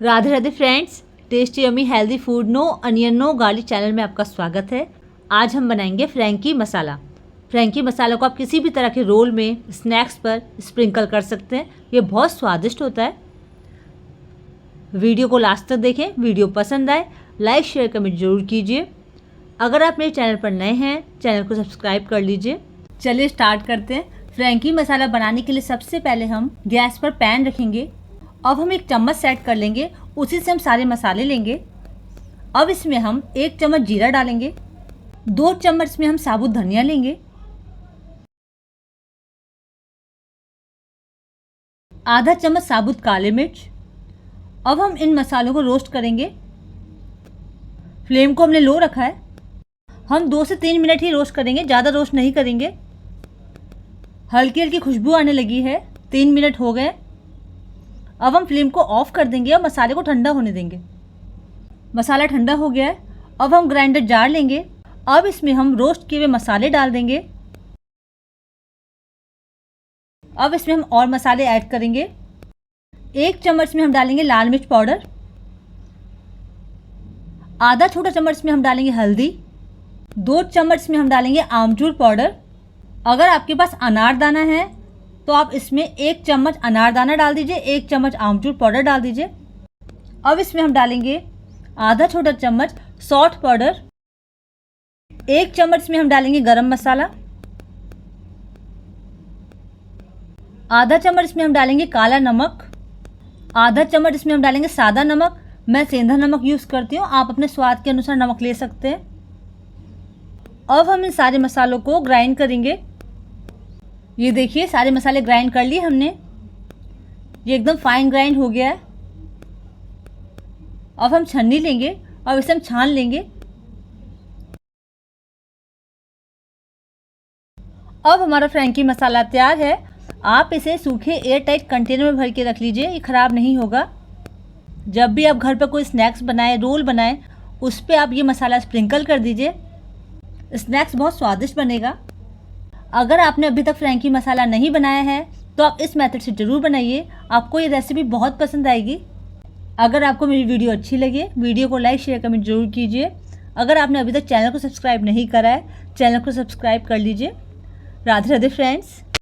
Radhe Radhe friends, tasty yummy healthy food no onion no garlic channel में आपका स्वागत है। आज हम बनाएंगे फ्रैंकी मसाला। फ्रैंकी मसाला को आप किसी भी तरह के रोल में, स्नैक्स पर स्प्रिंकल कर सकते हैं। ये बहुत स्वादिष्ट होता है। वीडियो को लास्ट तक देखें। वीडियो पसंद आए लाइक शेयर कमेंट जरूर कीजिए। अगर आप मेरे चैनल पर नए हैं, चैनल को सब्सक्राइब कर लीजिए। चलिए स्टार्ट करते हैं। फ्रैंकी मसाला बनाने के लिए सबसे पहले हम गैस पर पैन रखेंगे। अब हम 1 चम्मच सेट कर लेंगे, उसी से हम सारे मसाले लेंगे। अब इसमें हम 1 चम्मच जीरा डालेंगे, 2 चम्मच में हम साबुत धनिया लेंगे, आधा चम्मच साबुत काले मिर्च। अब हम इन मसालों को रोस्ट करेंगे। फ्लेम को हमने लो रखा है। हम 2 से 3 मिनट ही रोस्ट करेंगे, ज़्यादा रोस्ट नहीं करेंगे। हल्की हल्की खुशबू आने लगी है, 3 मिनट हो गए। अब हम फ्लेम को ऑफ कर देंगे और मसाले को ठंडा होने देंगे। मसाला ठंडा हो गया है। अब हम ग्राइंडर जार लेंगे। अब इसमें हम रोस्ट किए हुए मसाले डाल देंगे। अब इसमें हम और मसाले ऐड करेंगे। 1 चम्मच में हम डालेंगे लाल मिर्च पाउडर, आधा छोटा चम्मच में हम डालेंगे हल्दी, 2 चम्मच में हम डालेंगे आमचूर पाउडर। अगर आपके पास अनारदाना है तो आप इसमें 1 चम्मच अनारदाना डाल दीजिए, 1 चम्मच आमचूर पाउडर डाल दीजिए। अब इसमें हम डालेंगे आधा छोटा चम्मच सॉल्ट पाउडर, 1 चम्मच में हम डालेंगे गरम मसाला, आधा चम्मच में हम डालेंगे काला नमक, आधा चम्मच इसमें हम डालेंगे सादा नमक। मैं सेंधा नमक यूज़ करती हूँ, आप अपने स्वाद के अनुसार नमक ले सकते हैं। अब हम इन सारे मसालों को ग्राइंड करेंगे। ये देखिए सारे मसाले ग्राइंड कर लिए हमने। ये एकदम फाइन ग्राइंड हो गया है। अब हम छन्नी लेंगे और इसे हम छान लेंगे। अब हमारा फ्रैंकी मसाला तैयार है। आप इसे सूखे एयर टाइट कंटेनर में भर के रख लीजिए, ये ख़राब नहीं होगा। जब भी आप घर पर कोई स्नैक्स बनाएं, रोल बनाएं, उस पर आप ये मसाला स्प्रिंकल कर दीजिए। स्नैक्स बहुत स्वादिष्ट बनेगा। अगर आपने अभी तक फ्रैंकी मसाला नहीं बनाया है तो आप इस मेथड से ज़रूर बनाइए, आपको ये रेसिपी बहुत पसंद आएगी। अगर आपको मेरी वीडियो अच्छी लगे, वीडियो को लाइक शेयर कमेंट जरूर कीजिए। अगर आपने अभी तक चैनल को सब्सक्राइब नहीं करा है, चैनल को सब्सक्राइब कर लीजिए। राधे राधे फ्रेंड्स।